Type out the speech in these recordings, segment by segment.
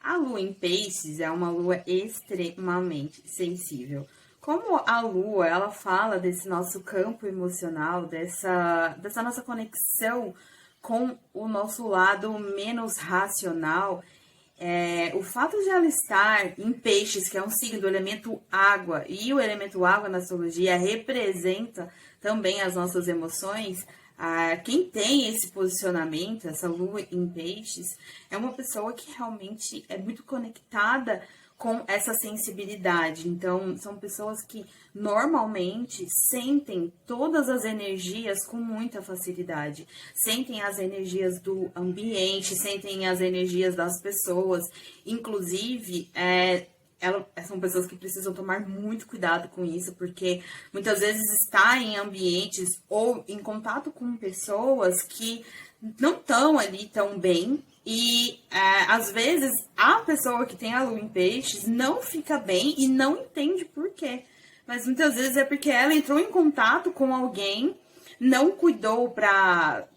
A lua em peixes é uma lua extremamente sensível. Como a lua, ela fala desse nosso campo emocional, dessa nossa conexão com o nosso lado menos racional, o fato de ela estar em peixes, que é um signo do elemento água, e o elemento água na astrologia representa também as nossas emoções, quem tem esse posicionamento, essa lua em peixes, é uma pessoa que realmente é muito conectada com essa sensibilidade. Então, são pessoas que normalmente sentem todas as energias com muita facilidade. Sentem as energias do ambiente, sentem as energias das pessoas. Inclusive, são pessoas que precisam tomar muito cuidado com isso, porque muitas vezes está em ambientes ou em contato com pessoas que não estão ali tão bem. E às vezes a pessoa que tem a lua em peixes não fica bem e não entende por quê. Mas muitas vezes é porque ela entrou em contato com alguém, não cuidou para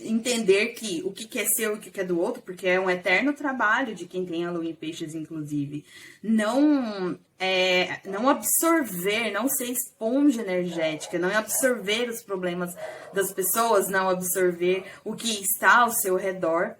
entender que o que é seu e o que é do outro, porque é um eterno trabalho de quem tem a lua em peixes, inclusive. Não absorver, não ser esponja energética, não absorver os problemas das pessoas, não absorver o que está ao seu redor.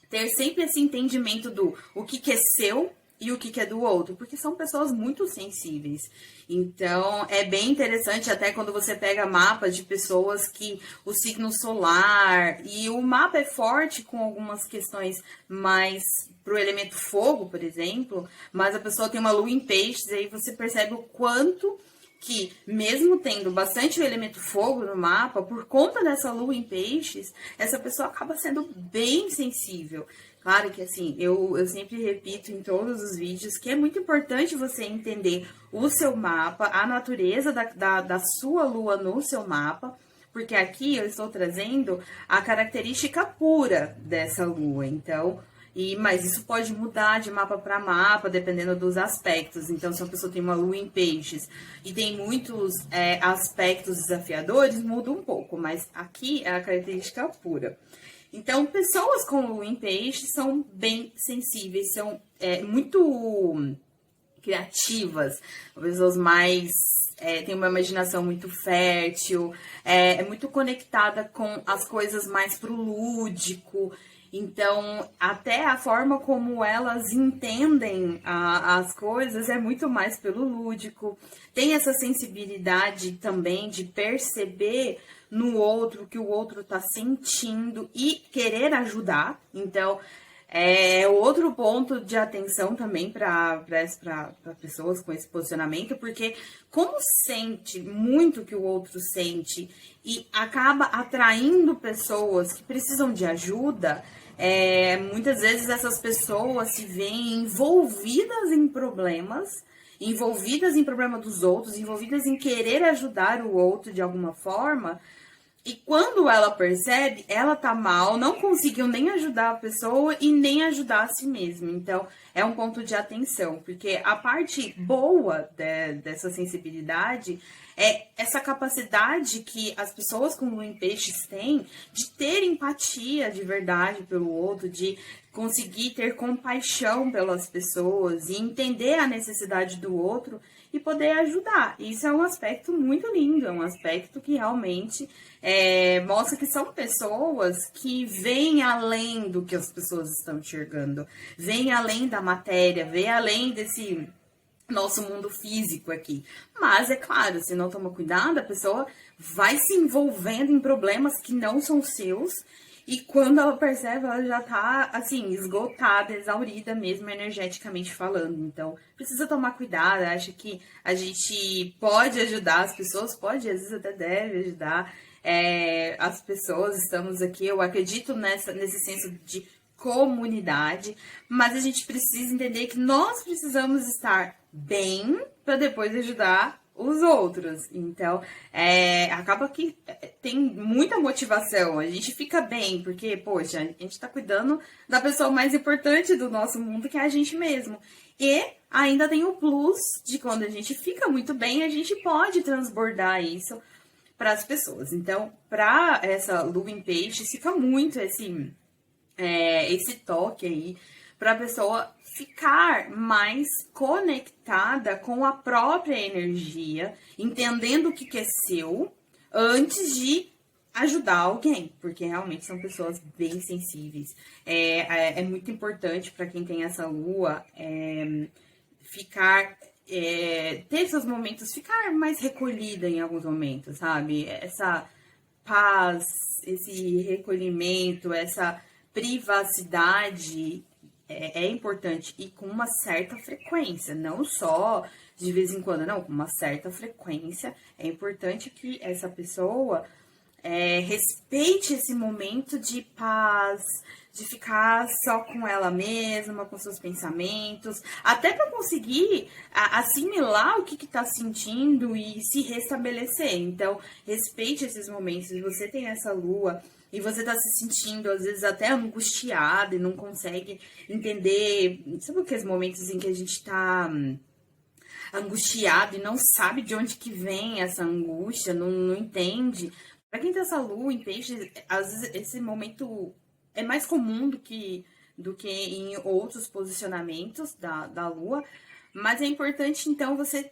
Ter sempre esse entendimento do o que é seu e o que é do outro, porque são pessoas muito sensíveis. Então, é bem interessante até quando você pega mapas de pessoas que o signo solar, e o mapa é forte com algumas questões mais pro elemento fogo, por exemplo, mas a pessoa tem uma lua em peixes, aí você percebe o quanto que, mesmo tendo bastante o elemento fogo no mapa, por conta dessa lua em peixes, essa pessoa acaba sendo bem sensível. Claro que, assim, eu sempre repito em todos os vídeos que é muito importante você entender o seu mapa, a natureza da sua lua no seu mapa, porque aqui eu estou trazendo a característica pura dessa lua. Então, mas isso pode mudar de mapa para mapa, dependendo dos aspectos. Então, se uma pessoa tem uma lua em peixes e tem muitos aspectos desafiadores, muda um pouco. Mas aqui é a característica pura. Então, pessoas com lua em peixes são bem sensíveis, são muito criativas, pessoas mais... tem uma imaginação muito fértil, é muito conectada com as coisas mais pro lúdico. Então, até a forma como elas entendem as coisas é muito mais pelo lúdico. Tem essa sensibilidade também de perceber no outro o que o outro está sentindo e querer ajudar. Então, é outro ponto de atenção também para pessoas com esse posicionamento, porque como sente muito que o outro sente e acaba atraindo pessoas que precisam de ajuda, muitas vezes essas pessoas se veem envolvidas em problemas dos outros, envolvidas em querer ajudar o outro de alguma forma. E quando ela percebe, ela tá mal, não conseguiu nem ajudar a pessoa e nem ajudar a si mesma. Então, é um ponto de atenção, porque a parte boa dessa sensibilidade é essa capacidade que as pessoas com lua em peixes têm de ter empatia de verdade pelo outro, de conseguir ter compaixão pelas pessoas e entender a necessidade do outro e poder ajudar. Isso é um aspecto muito lindo, é um aspecto que realmente mostra que são pessoas que veem além do que as pessoas estão enxergando, veem além da matéria, veem além desse nosso mundo físico aqui. Mas, é claro, se não toma cuidado, a pessoa vai se envolvendo em problemas que não são seus. E quando ela percebe, ela já tá, assim, esgotada, exaurida mesmo, energeticamente falando. Então, precisa tomar cuidado. Acho que a gente pode ajudar as pessoas, pode, às vezes até deve ajudar as pessoas. Estamos aqui, eu acredito nesse senso de comunidade, mas a gente precisa entender que nós precisamos estar bem para depois ajudar os outros. Então, acaba que tem muita motivação, a gente fica bem, porque, poxa, a gente tá cuidando da pessoa mais importante do nosso mundo, que é a gente mesmo. E ainda tem o plus de quando a gente fica muito bem, a gente pode transbordar isso para as pessoas. Então, para essa lua em peixe, fica muito esse toque aí para a pessoa ficar mais conectada com a própria energia, entendendo o que é seu, antes de ajudar alguém, porque realmente são pessoas bem sensíveis. É muito importante para quem tem essa lua ficar, ter seus momentos, ficar mais recolhida em alguns momentos, sabe? Essa paz, esse recolhimento, essa privacidade é importante e com uma certa frequência, não só de vez em quando, não, com uma certa frequência. É importante que essa pessoa respeite esse momento de paz, de ficar só com ela mesma, com seus pensamentos, até para conseguir assimilar o que está sentindo e se restabelecer. Então, respeite esses momentos. Se você tem essa lua e você está se sentindo, às vezes, até angustiado e não consegue entender, sabe aqueles momentos em que a gente está angustiado e não sabe de onde que vem essa angústia, não entende. Para quem tem essa lua em peixes, às vezes esse momento é mais comum do que em outros posicionamentos da lua, mas é importante, então, você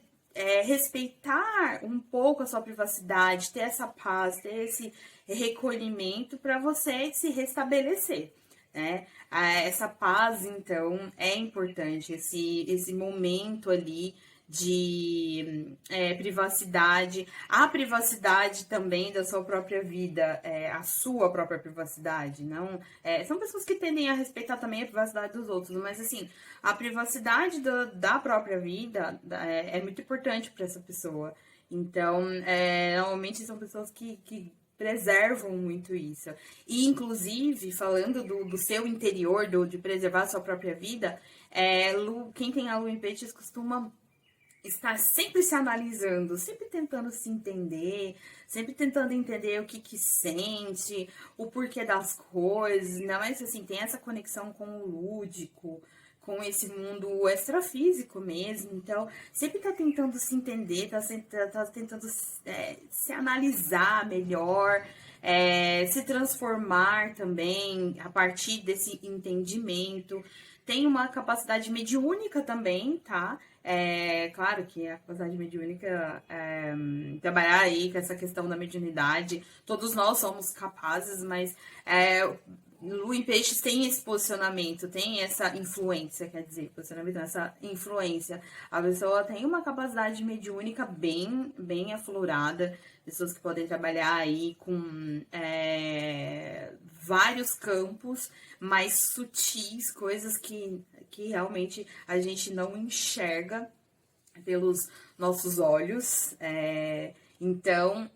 respeitar um pouco a sua privacidade, ter essa paz, ter esse recolhimento para você se restabelecer, né? Essa paz, então, é importante, esse momento ali de privacidade, a privacidade também da sua própria vida, a sua própria privacidade, não são pessoas que tendem a respeitar também a privacidade dos outros, mas assim, a privacidade da própria vida é muito importante para essa pessoa. Então, normalmente são pessoas que preservam muito isso. E, inclusive, falando do seu interior, de preservar a sua própria vida, quem tem a lua em peixes costuma estar sempre se analisando, sempre tentando se entender, sempre tentando entender o que sente, o porquê das coisas, não é assim, tem essa conexão com o lúdico, com esse mundo extrafísico mesmo, então sempre tá tentando se entender, tá tentando se analisar melhor, se transformar também a partir desse entendimento. Tem uma capacidade mediúnica também, tá? Claro que a capacidade mediúnica, trabalhar aí com essa questão da mediunidade, todos nós somos capazes, mas Lua em Peixes tem esse posicionamento, tem essa influência, quer dizer, posicionamento, essa influência. A pessoa tem uma capacidade mediúnica bem, bem aflorada, pessoas que podem trabalhar aí com vários campos mais sutis, coisas que realmente a gente não enxerga pelos nossos olhos. Então,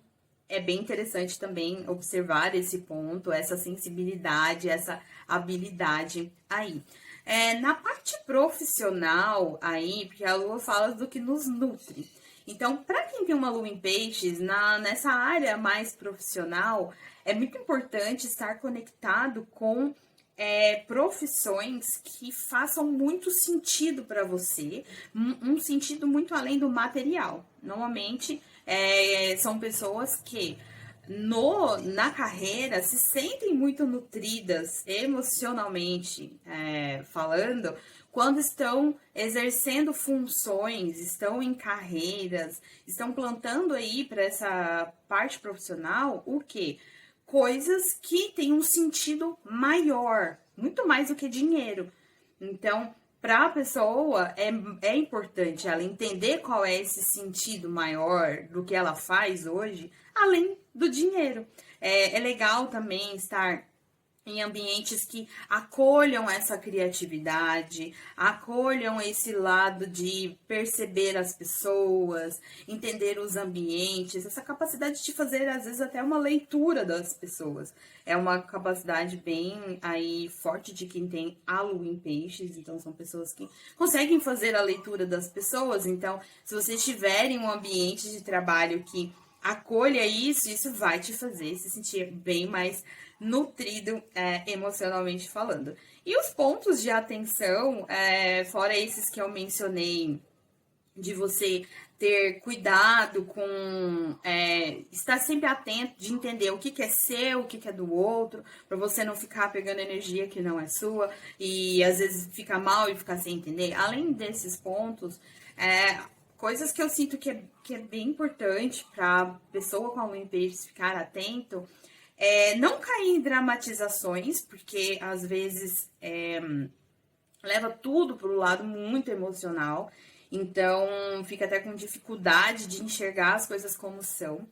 é bem interessante também observar esse ponto, essa sensibilidade, essa habilidade aí. Na parte profissional aí, porque a lua fala do que nos nutre. Então, para quem tem uma lua em peixes, nessa área mais profissional, é muito importante estar conectado com profissões que façam muito sentido para você, um sentido muito além do material. Normalmente, são pessoas que na carreira se sentem muito nutridas emocionalmente falando, quando estão exercendo funções, estão em carreiras, estão plantando aí para essa parte profissional o quê? Coisas que têm um sentido maior, muito mais do que dinheiro. Então, para a pessoa, é importante ela entender qual é esse sentido maior do que ela faz hoje, além do dinheiro. É legal também estar em ambientes que acolham essa criatividade, acolham esse lado de perceber as pessoas, entender os ambientes, essa capacidade de fazer, às vezes, até uma leitura das pessoas. É uma capacidade bem aí forte de quem tem a lua em peixes, então são pessoas que conseguem fazer a leitura das pessoas. Então, se vocês tiverem um ambiente de trabalho que acolha isso vai te fazer se sentir bem mais nutrido emocionalmente falando. E os pontos de atenção, fora esses que eu mencionei de você ter cuidado com estar sempre atento de entender o que, que é seu, o que, que é do outro, para você não ficar pegando energia que não é sua e às vezes ficar mal e ficar sem entender. Além desses pontos, coisas que eu sinto que é bem importante para pessoa com a lua em peixes ficar atento, não cair em dramatizações, porque às vezes leva tudo para o lado muito emocional, então fica até com dificuldade de enxergar as coisas como são.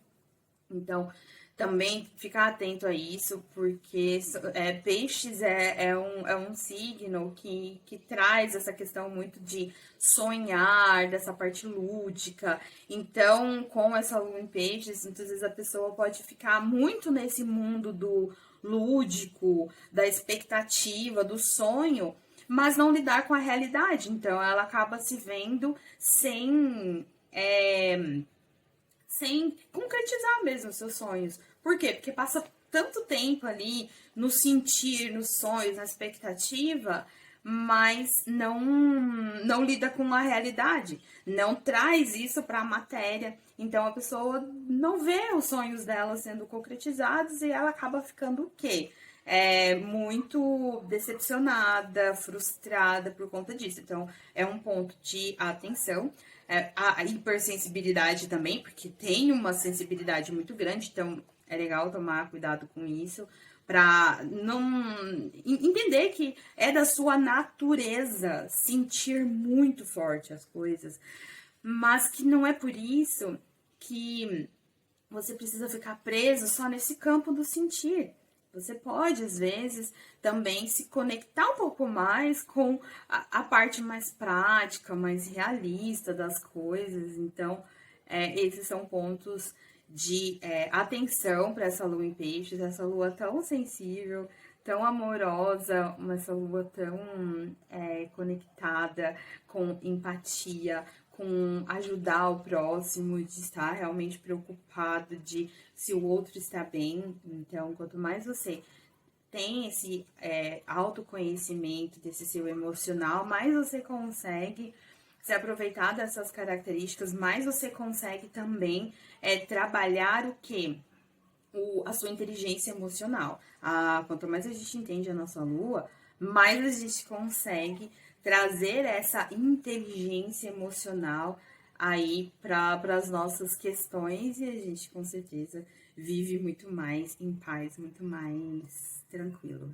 Então, também ficar atento a isso, porque peixes é um signo que traz essa questão muito de sonhar, dessa parte lúdica. Então, com essa lua em peixes, muitas vezes a pessoa pode ficar muito nesse mundo do lúdico, da expectativa, do sonho, mas não lidar com a realidade. Então, ela acaba se vendo sem concretizar mesmo os seus sonhos. Por quê? Porque passa tanto tempo ali no sentir, nos sonhos, na expectativa, mas não lida com a realidade, não traz isso para a matéria. Então a pessoa não vê os sonhos dela sendo concretizados e ela acaba ficando o quê? Muito decepcionada, frustrada por conta disso. Então, é um ponto de atenção. A hipersensibilidade também, porque tem uma sensibilidade muito grande, então é legal tomar cuidado com isso, para não entender que é da sua natureza sentir muito forte as coisas, mas que não é por isso que você precisa ficar preso só nesse campo do sentir. Você pode, às vezes, também se conectar um pouco mais com a parte mais prática, mais realista das coisas. Então, esses são pontos de atenção para essa lua em peixes, essa lua tão sensível, tão amorosa, essa lua tão conectada com empatia, com ajudar o próximo, de estar realmente preocupado de se o outro está bem. Então, quanto mais você tem esse autoconhecimento desse seu emocional, mais você consegue se aproveitar dessas características, mais você consegue também trabalhar o quê? A sua inteligência emocional. Quanto mais a gente entende a nossa lua, mais a gente consegue trazer essa inteligência emocional aí para as nossas questões e a gente com certeza vive muito mais em paz, muito mais tranquilo.